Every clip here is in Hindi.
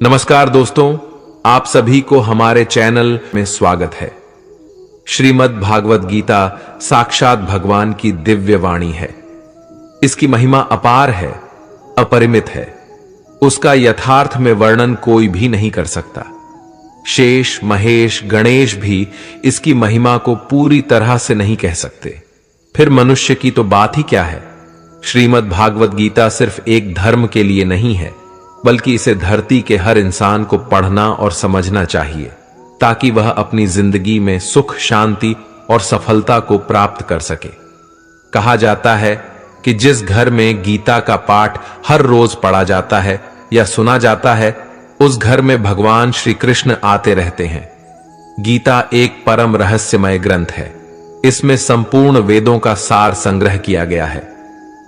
नमस्कार दोस्तों, आप सभी को हमारे चैनल में स्वागत है। श्रीमद् भागवत गीता साक्षात भगवान की दिव्य वाणी है। इसकी महिमा अपार है, अपरिमित है। उसका यथार्थ में वर्णन कोई भी नहीं कर सकता। शेष, महेश, गणेश भी इसकी महिमा को पूरी तरह से नहीं कह सकते। फिर मनुष्य की तो बात ही क्या है। श्रीमद् भागवत गीता सिर्फ एक धर्म के लिए नहीं है, बल्कि इसे धरती के हर इंसान को पढ़ना और समझना चाहिए, ताकि वह अपनी जिंदगी में सुख, शांति और सफलता को प्राप्त कर सके। कहा जाता है कि जिस घर में गीता का पाठ हर रोज पढ़ा जाता है या सुना जाता है, उस घर में भगवान श्री कृष्ण आते रहते हैं। गीता एक परम रहस्यमय ग्रंथ है। इसमें संपूर्ण वेदों का सार संग्रह किया गया है।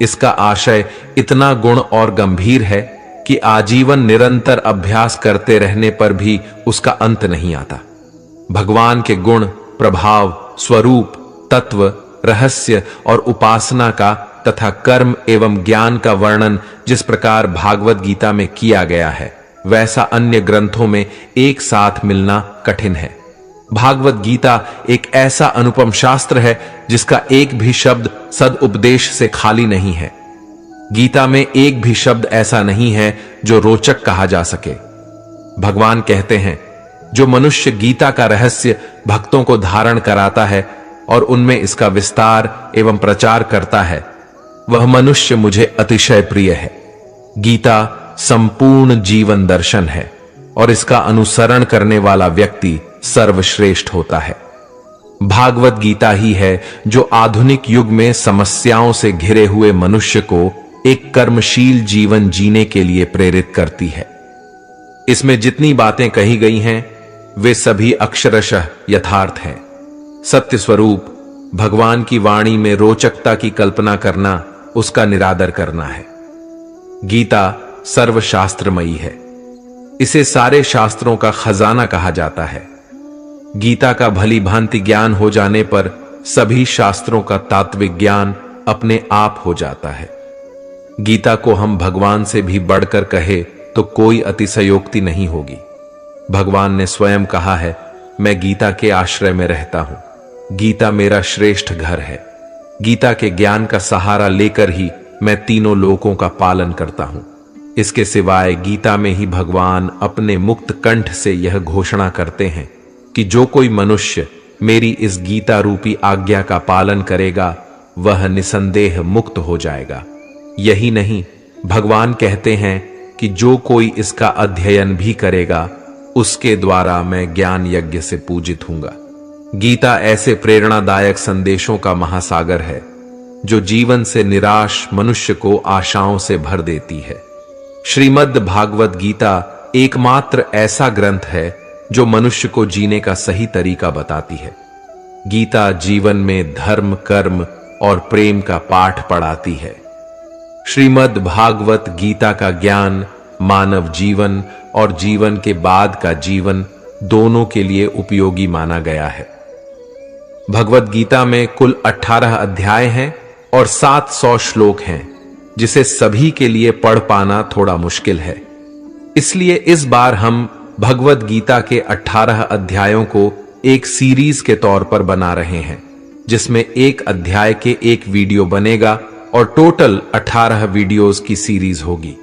इसका आशय इतना गुण और गंभीर है कि आजीवन निरंतर अभ्यास करते रहने पर भी उसका अंत नहीं आता। भगवान के गुण, प्रभाव, स्वरूप, तत्व, रहस्य और उपासना का तथा कर्म एवं ज्ञान का वर्णन जिस प्रकार भागवत गीता में किया गया है, वैसा अन्य ग्रंथों में एक साथ मिलना कठिन है। भागवत गीता एक ऐसा अनुपम शास्त्र है जिसका एक भी शब्द सदुपदेश से खाली नहीं है। गीता में एक भी शब्द ऐसा नहीं है जो रोचक कहा जा सके। भगवान कहते हैं, जो मनुष्य गीता का रहस्य भक्तों को धारण कराता है और उनमें इसका विस्तार एवं प्रचार करता है, वह मनुष्य मुझे अतिशय प्रिय है। गीता संपूर्ण जीवन दर्शन है और इसका अनुसरण करने वाला व्यक्ति सर्वश्रेष्ठ होता है। भागवत गीता ही है जो आधुनिक युग में समस्याओं से घिरे हुए मनुष्य को एक कर्मशील जीवन जीने के लिए प्रेरित करती है। इसमें जितनी बातें कही गई हैं, वे सभी अक्षरशः यथार्थ हैं। सत्य स्वरूप भगवान की वाणी में रोचकता की कल्पना करना उसका निरादर करना है। गीता सर्वशास्त्रमयी है। इसे सारे शास्त्रों का खजाना कहा जाता है। गीता का भली भांति ज्ञान हो जाने पर सभी शास्त्रों का तात्विक ज्ञान अपने आप हो जाता है। गीता को हम भगवान से भी बढ़कर कहे तो कोई अतिशयोक्ति नहीं होगी। भगवान ने स्वयं कहा है, मैं गीता के आश्रय में रहता हूं। गीता मेरा श्रेष्ठ घर है। गीता के ज्ञान का सहारा लेकर ही मैं तीनों लोकों का पालन करता हूं। इसके सिवाय गीता में ही भगवान अपने मुक्त कंठ से यह घोषणा करते हैं कि जो कोई मनुष्य मेरी इस गीता रूपी आज्ञा का पालन करेगा, वह निसंदेह मुक्त हो जाएगा। यही नहीं, भगवान कहते हैं कि जो कोई इसका अध्ययन भी करेगा, उसके द्वारा मैं ज्ञान यज्ञ से पूजित हूंगा। गीता ऐसे प्रेरणादायक संदेशों का महासागर है जो जीवन से निराश मनुष्य को आशाओं से भर देती है। श्रीमद् भागवत गीता एकमात्र ऐसा ग्रंथ है जो मनुष्य को जीने का सही तरीका बताती है। गीता जीवन में धर्म, कर्म और प्रेम का पाठ पढ़ाती है। श्रीमद् भागवत गीता का ज्ञान मानव जीवन और जीवन के बाद का जीवन दोनों के लिए उपयोगी माना गया है। भगवत गीता में कुल 18 अध्याय हैं और 700 श्लोक हैं, जिसे सभी के लिए पढ़ पाना थोड़ा मुश्किल है। इसलिए इस बार हम भगवत गीता के 18 अध्यायों को एक सीरीज के तौर पर बना रहे हैं, जिसमें एक अध्याय के एक वीडियो बनेगा और टोटल 18 वीडियोस की सीरीज होगी।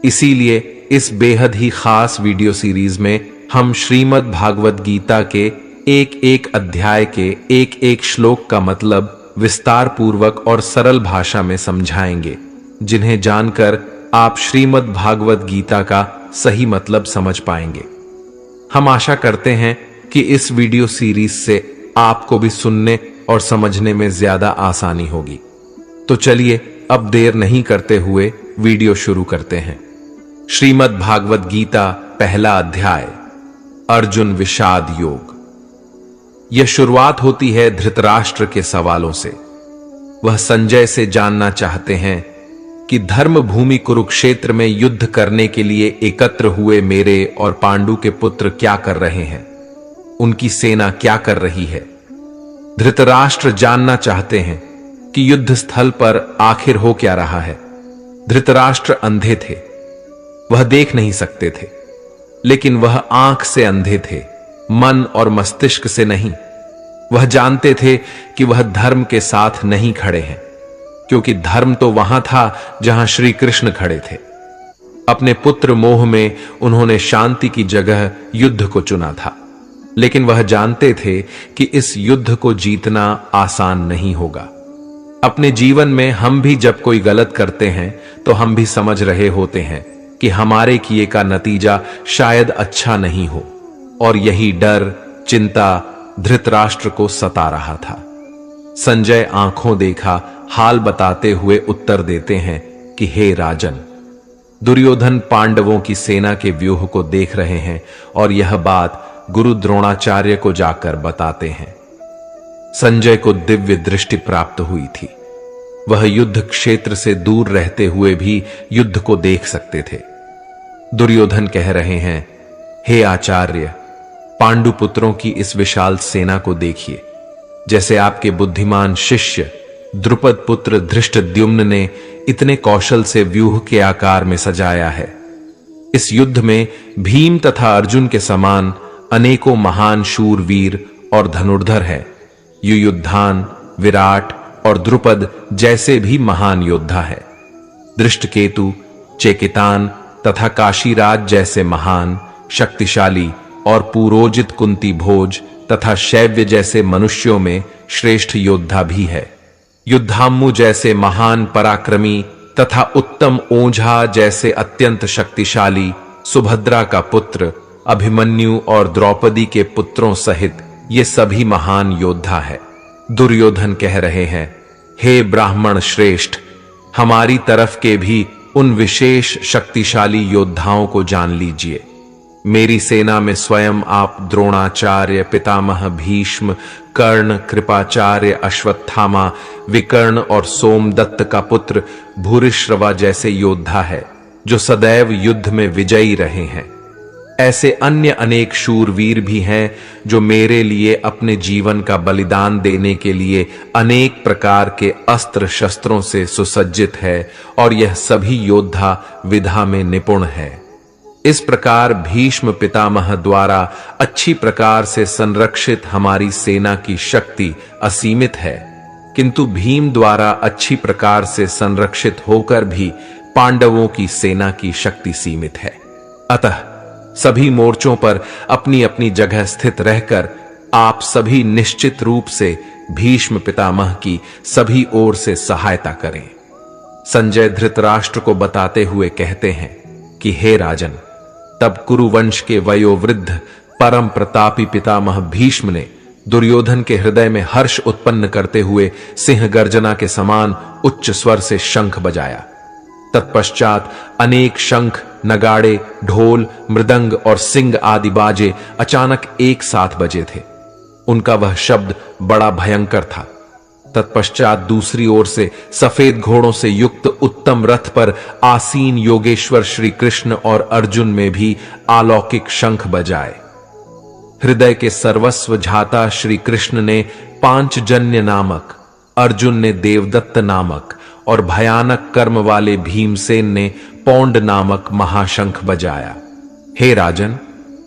इसीलिए इस बेहद ही खास वीडियो सीरीज में हम श्रीमद् भागवत गीता के एक एक अध्याय के एक एक श्लोक का मतलब विस्तार पूर्वक और सरल भाषा में समझाएंगे, जिन्हें जानकर आप श्रीमद् भागवत गीता का सही मतलब समझ पाएंगे। हम आशा करते हैं कि इस वीडियो सीरीज से आपको भी सुनने और समझने में ज्यादा आसानी होगी। तो चलिए अब देर नहीं करते हुए वीडियो शुरू करते हैं। श्रीमद् भागवत गीता पहला अध्याय, अर्जुन विषाद योग। यह शुरुआत होती है धृतराष्ट्र के सवालों से। वह संजय से जानना चाहते हैं कि धर्म भूमि कुरुक्षेत्र में युद्ध करने के लिए एकत्र हुए मेरे और पांडु के पुत्र क्या कर रहे हैं, उनकी सेना क्या कर रही है। धृतराष्ट्र जानना चाहते हैं कि युद्ध स्थल पर आखिर हो क्या रहा है। धृतराष्ट्र अंधे थे, वह देख नहीं सकते थे। लेकिन वह आंख से अंधे थे, मन और मस्तिष्क से नहीं। वह जानते थे कि वह धर्म के साथ नहीं खड़े हैं, क्योंकि धर्म तो वहां था जहां श्री कृष्ण खड़े थे। अपने पुत्र मोह में उन्होंने शांति की जगह युद्ध को चुना था, लेकिन वह जानते थे कि इस युद्ध को जीतना आसान नहीं होगा। अपने जीवन में हम भी जब कोई गलत करते हैं तो हम भी समझ रहे होते हैं कि हमारे किए का नतीजा शायद अच्छा नहीं हो, और यही डर, चिंता धृतराष्ट्र को सता रहा था। संजय आंखों देखा हाल बताते हुए उत्तर देते हैं कि हे राजन, दुर्योधन पांडवों की सेना के व्यूह को देख रहे हैं और यह बात गुरु द्रोणाचार्य को जाकर बताते हैं। संजय को दिव्य दृष्टि प्राप्त हुई थी। वह युद्ध क्षेत्र से दूर रहते हुए भी युद्ध को देख सकते थे। दुर्योधन कह रहे हैं, हे आचार्य, पांडुपुत्रों की इस विशाल सेना को देखिए, जैसे आपके बुद्धिमान शिष्य द्रुपद पुत्र धृष्टद्युम्न ने इतने कौशल से व्यूह के आकार में सजाया है। इस युद्ध में भीम तथा अर्जुन के समान अनेकों महान शूरवीर और धनुर्धर है। युयुधान, विराट और द्रुपद जैसे भी महान योद्धा है। दृष्टकेतु, चेकितान तथा काशीराज जैसे महान, शक्तिशाली और पुरोजित कुंती भोज तथा शैव्य जैसे मनुष्यों में श्रेष्ठ योद्धा भी है। युद्धाम्मु जैसे महान पराक्रमी तथा उत्तम ओझा जैसे अत्यंत शक्तिशाली, सुभद्रा का पुत्र अभिमन्यु और द्रौपदी के पुत्रों सहित ये सभी महान योद्धा है। दुर्योधन कह रहे हैं, हे ब्राह्मण श्रेष्ठ, हमारी तरफ के भी उन विशेष शक्तिशाली योद्धाओं को जान लीजिए। मेरी सेना में स्वयं आप द्रोणाचार्य, पितामह भीष्म, कर्ण, कृपाचार्य, अश्वत्थामा, विकर्ण और सोमदत्त का पुत्र भूरिश्रवा जैसे योद्धा है, जो सदैव युद्ध में विजयी रहे हैं। ऐसे अन्य अनेक शूरवीर भी हैं जो मेरे लिए अपने जीवन का बलिदान देने के लिए अनेक प्रकार के अस्त्र शस्त्रों से सुसज्जित है, और यह सभी योद्धा विधा में निपुण है। इस प्रकार भीष्म पितामह द्वारा अच्छी प्रकार से संरक्षित हमारी सेना की शक्ति असीमित है, किंतु भीम द्वारा अच्छी प्रकार से संरक्षित होकर भी पांडवों की सेना की शक्ति सीमित है। अतः सभी मोर्चों पर अपनी अपनी जगह स्थित रहकर आप सभी निश्चित रूप से भीष्म पितामह की सभी ओर से सहायता करें। संजय धृतराष्ट्र को बताते हुए कहते हैं कि हे राजन, तब कुरुवंश के वयोवृद्ध परम प्रतापी पितामह भीष्म ने दुर्योधन के हृदय में हर्ष उत्पन्न करते हुए सिंह गर्जना के समान उच्च स्वर से शंख बजाया। तत्पश्चात अनेक शंख, नगाड़े, ढोल, मृदंग और सिंग आदि बाजे अचानक एक साथ बजे थे। उनका वह शब्द बड़ा भयंकर था। तत्पश्चात दूसरी ओर से सफेद घोड़ों से युक्त उत्तम रथ पर आसीन योगेश्वर श्री कृष्ण और अर्जुन में भी अलौकिक शंख बजाए। हृदय के सर्वस्व झाता श्री कृष्ण ने पांचजन्य नामक, अर्जुन ने देवदत्त नामक और भयानक कर्म वाले भीमसेन ने पौंड नामक महाशंख बजाया। हे राजन,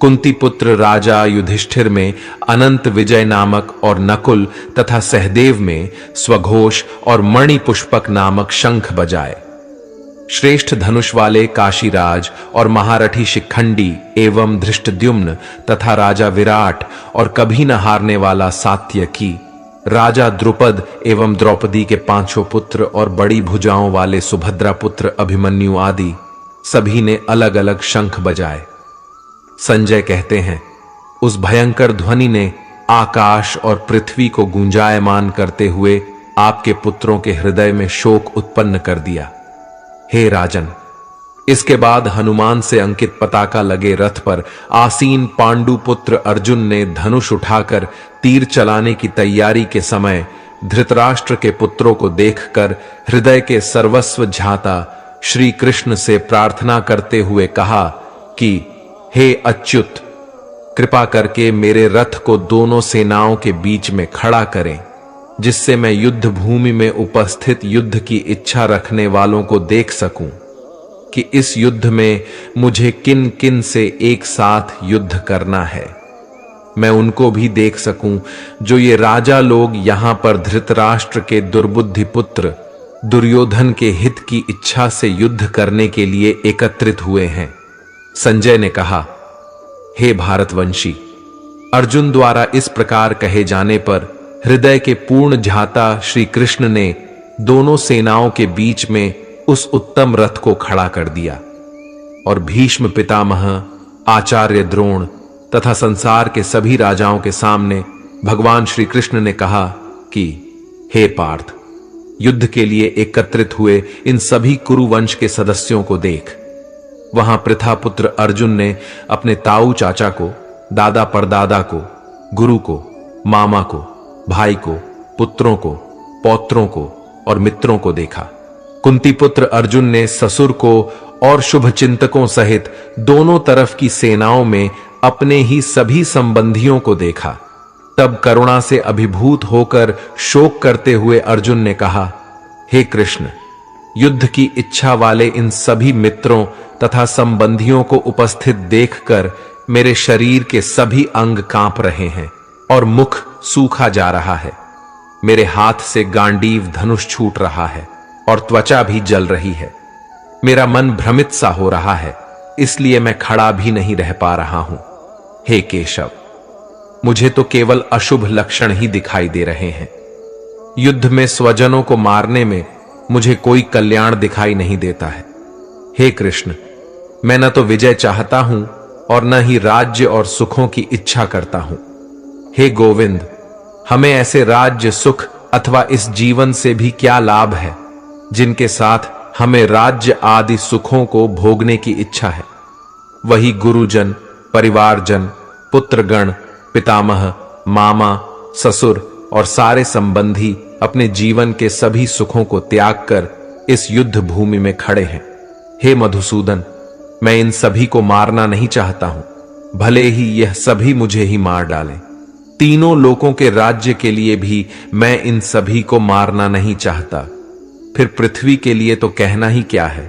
कुंती पुत्र राजा युधिष्ठिर में अनंत विजय नामक और नकुल तथा सहदेव में स्वघोष और मणि पुष्पक नामक शंख बजाए। श्रेष्ठ धनुष वाले काशीराज और महारथी शिखंडी एवं धृष्टद्युम्न तथा राजा विराट और कभी न हारने वाला सात्यकी, राजा द्रुपद एवं द्रौपदी के पांचों पुत्र और बड़ी भुजाओं वाले सुभद्रा पुत्र अभिमन्यु आदि सभी ने अलग अलग शंख बजाए। संजय कहते हैं, उस भयंकर ध्वनि ने आकाश और पृथ्वी को गुंजायमान करते हुए आपके पुत्रों के हृदय में शोक उत्पन्न कर दिया। हे राजन, इसके बाद हनुमान से अंकित पताका लगे रथ पर आसीन पांडु पुत्र अर्जुन ने धनुष उठाकर तीर चलाने की तैयारी के समय धृतराष्ट्र के पुत्रों को देखकर हृदय के सर्वस्व झाता श्री कृष्ण से प्रार्थना करते हुए कहा कि हे अच्युत, कृपा करके मेरे रथ को दोनों सेनाओं के बीच में खड़ा करें, जिससे मैं युद्ध भूमि में उपस्थित युद्ध की इच्छा रखने वालों को देख सकूं। कि इस युद्ध में मुझे किन किन से एक साथ युद्ध करना है। मैं उनको भी देख सकूं जो ये राजा लोग यहां पर धृतराष्ट्र के दुर्बुद्धि पुत्र दुर्योधन के हित की इच्छा से युद्ध करने के लिए एकत्रित हुए हैं। संजय ने कहा, हे भारतवंशी, अर्जुन द्वारा इस प्रकार कहे जाने पर हृदय के पूर्ण झाता श्री कृष्ण ने दोनों सेनाओं के बीच में उस उत्तम रथ को खड़ा कर दिया और भीष्म पितामह, आचार्य द्रोण तथा संसार के सभी राजाओं के सामने भगवान श्री कृष्ण ने कहा कि हे पार्थ, युद्ध के लिए एकत्रित हुए इन सभी कुरुवंश के सदस्यों को देख। वहां प्रथापुत्र अर्जुन ने अपने ताऊ चाचा को, दादा परदादा को, गुरु को, मामा को, भाई को, पुत्रों को, पौत्रों को और मित्रों को देखा। कुंती पुत्र अर्जुन ने ससुर को और शुभ चिंतकों सहित दोनों तरफ की सेनाओं में अपने ही सभी संबंधियों को देखा। तब करुणा से अभिभूत होकर शोक करते हुए अर्जुन ने कहा, हे कृष्ण, युद्ध की इच्छा वाले इन सभी मित्रों तथा संबंधियों को उपस्थित देखकर मेरे शरीर के सभी अंग कांप रहे हैं और मुख सूखा जा रहा है। मेरे हाथ से गांडीव धनुष छूट रहा है और त्वचा भी जल रही है। मेरा मन भ्रमित सा हो रहा है, इसलिए मैं खड़ा भी नहीं रह पा रहा हूं। हे केशव, मुझे तो केवल अशुभ लक्षण ही दिखाई दे रहे हैं। युद्ध में स्वजनों को मारने में मुझे कोई कल्याण दिखाई नहीं देता है। हे कृष्ण, मैं न तो विजय चाहता हूं और न ही राज्य और सुखों की इच्छा करता हूं। हे गोविंद, हमें ऐसे राज्य सुख अथवा इस जीवन से भी क्या लाभ है जिनके साथ हमें राज्य आदि सुखों को भोगने की इच्छा है। वही गुरुजन, परिवारजन, पुत्रगण, पितामह, मामा, ससुर और सारे संबंधी अपने जीवन के सभी सुखों को त्याग कर इस युद्ध भूमि में खड़े हैं। हे मधुसूदन, मैं इन सभी को मारना नहीं चाहता हूं, भले ही यह सभी मुझे ही मार डालें। तीनों लोकों के राज्य के लिए भी मैं इन सभी को मारना नहीं चाहता, फिर पृथ्वी के लिए तो कहना ही क्या है।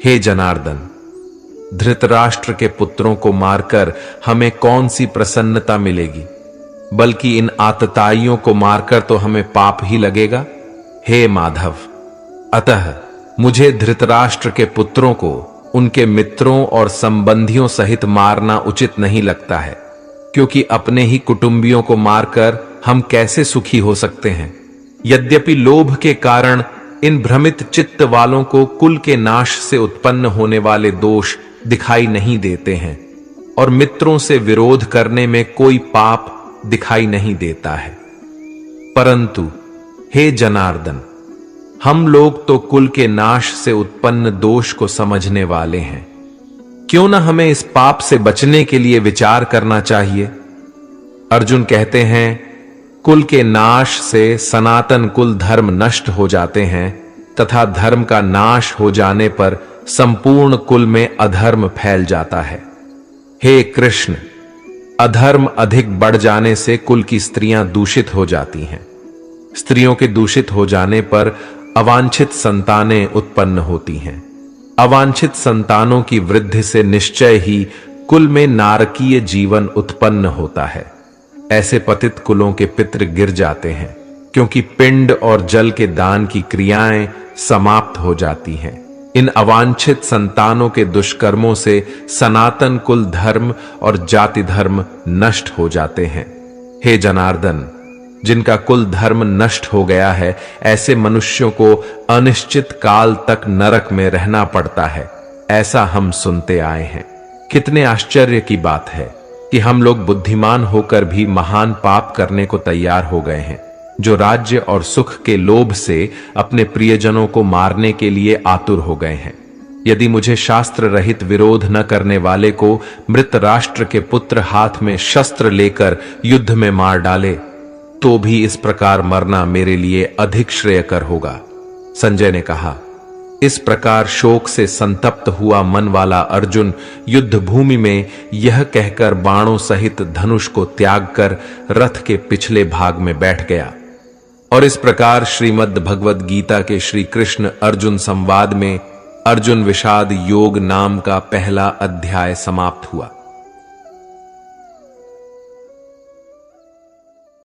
हे जनार्दन, धृतराष्ट्र के पुत्रों को मारकर हमें कौन सी प्रसन्नता मिलेगी, बल्कि इन आतताइयों को मारकर तो हमें पाप ही लगेगा। हे माधव, अतः मुझे धृतराष्ट्र के पुत्रों को उनके मित्रों और संबंधियों सहित मारना उचित नहीं लगता है, क्योंकि अपने ही कुटुंबियों को मारकर हम कैसे सुखी हो सकते हैं। यद्यपि लोभ के कारण इन भ्रमित चित्त वालों को कुल के नाश से उत्पन्न होने वाले दोष दिखाई नहीं देते हैं और मित्रों से विरोध करने में कोई पाप दिखाई नहीं देता है, परंतु हे जनार्दन, हम लोग तो कुल के नाश से उत्पन्न दोष को समझने वाले हैं। क्यों न हमें इस पाप से बचने के लिए विचार करना चाहिए। अर्जुन कहते हैं, कुल के नाश से सनातन कुल धर्म नष्ट हो जाते हैं तथा धर्म का नाश हो जाने पर संपूर्ण कुल में अधर्म फैल जाता है। हे कृष्ण, अधर्म अधिक बढ़ जाने से कुल की स्त्रियां दूषित हो जाती हैं। स्त्रियों के दूषित हो जाने पर अवांछित संतानें उत्पन्न होती हैं। अवांछित संतानों की वृद्धि से निश्चय ही कुल में नारकीय जीवन उत्पन्न होता है। ऐसे पतित कुलों के पितृ गिर जाते हैं, क्योंकि पिंड और जल के दान की क्रियाएं समाप्त हो जाती हैं। इन अवांछित संतानों के दुष्कर्मों से सनातन कुल धर्म और जाति धर्म नष्ट हो जाते हैं। हे जनार्दन, जिनका कुल धर्म नष्ट हो गया है, ऐसे मनुष्यों को अनिश्चित काल तक नरक में रहना पड़ता है, ऐसा हम सुनते आए हैं। कितने आश्चर्य की बात है कि हम लोग बुद्धिमान होकर भी महान पाप करने को तैयार हो गए हैं, जो राज्य और सुख के लोभ से अपने प्रियजनों को मारने के लिए आतुर हो गए हैं। यदि मुझे शास्त्र रहित विरोध न करने वाले को मृत राष्ट्र के पुत्र हाथ में शस्त्र लेकर युद्ध में मार डाले, तो भी इस प्रकार मरना मेरे लिए अधिक श्रेयकर होगा। संजय ने कहा, इस प्रकार शोक से संतप्त हुआ मन वाला अर्जुन युद्ध भूमि में यह कहकर बाणों सहित धनुष को त्याग कर रथ के पिछले भाग में बैठ गया। और इस प्रकार श्रीमद् भगवद गीता के श्री कृष्ण अर्जुन संवाद में अर्जुन विषाद योग नाम का पहला अध्याय समाप्त हुआ।